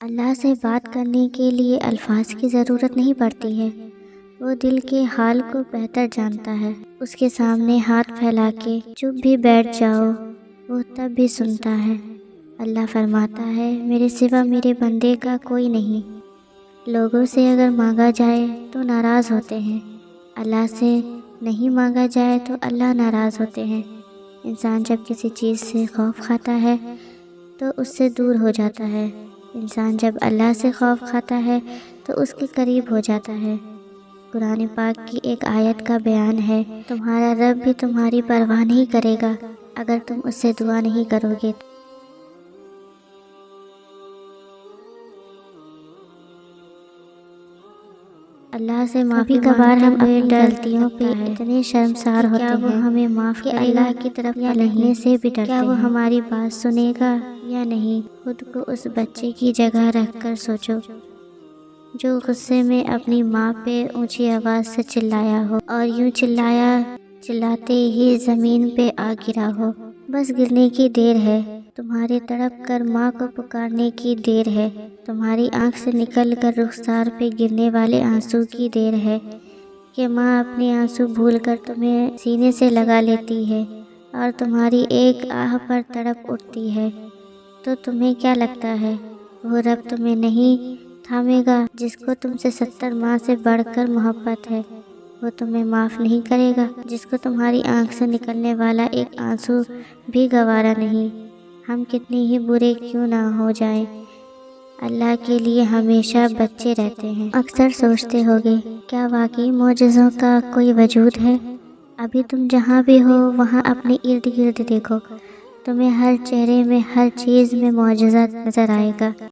اللہ سے بات کرنے کے لیے الفاظ کی ضرورت نہیں پڑتی ہے، وہ دل کے حال کو بہتر جانتا ہے۔ اس کے سامنے ہاتھ پھیلا کے چپ بھی بیٹھ جاؤ، وہ تب بھی سنتا ہے۔ اللہ فرماتا ہے، میرے سوا میرے بندے کا کوئی نہیں۔ لوگوں سے اگر مانگا جائے تو ناراض ہوتے ہیں، اللہ سے نہیں مانگا جائے تو اللہ ناراض ہوتے ہیں۔ انسان جب کسی چیز سے خوف کھاتا ہے تو اس سے دور ہو جاتا ہے، انسان جب اللہ سے خوف کھاتا ہے تو اس کے قریب ہو جاتا ہے۔ قرآن پاک کی ایک آیت کا بیان ہے، تمہارا رب بھی تمہاری پرواہ نہیں کرے گا اگر تم اس سے دعا نہیں کرو گے۔ اللہ سے معافی کبھار ہم اپنی غلطیوں پہ اتنے شرمسار ہوتے ہیں کہ وہ ہمیں معاف کرے گا اللہ کی طرف پلٹنے سے بھی ڈرتے ہیں۔ کیا وہ ہماری بات سنے گا یا نہیں؟ خود کو اس بچے کی جگہ رکھ کر سوچو جو غصے میں اپنی ماں پہ اونچی آواز سے چلایا ہو اور یوں چلاتے ہی زمین پہ آ گرا ہو۔ بس گرنے کی دیر ہے، تمہارے تڑپ کر ماں کو پکارنے کی دیر ہے، تمہاری آنکھ سے نکل کر رخسار پہ گرنے والے آنسو کی دیر ہے کہ ماں اپنے آنسو بھول کر تمہیں سینے سے لگا لیتی ہے اور تمہاری ایک آہ پر تڑپ اٹھتی ہے۔ تو تمہیں کیا لگتا ہے وہ رب تمہیں نہیں تھامے گا جس کو تم سے 70 ماں سے بڑھ کر محبت ہے؟ وہ تمہیں معاف نہیں کرے گا جس کو تمہاری آنکھ سے نکلنے والا ایک آنسو بھی گوارا نہیں؟ ہم کتنے ہی برے کیوں نہ ہو جائیں، اللہ کے لیے ہمیشہ بچے رہتے ہیں۔ اکثر سوچتے ہوگے کیا واقعی معجزوں کا کوئی وجود ہے؟ ابھی تم جہاں بھی ہو وہاں اپنے ارد گرد دیکھو، تمہیں ہر چہرے میں ہر چیز میں معجزہ نظر آئے گا۔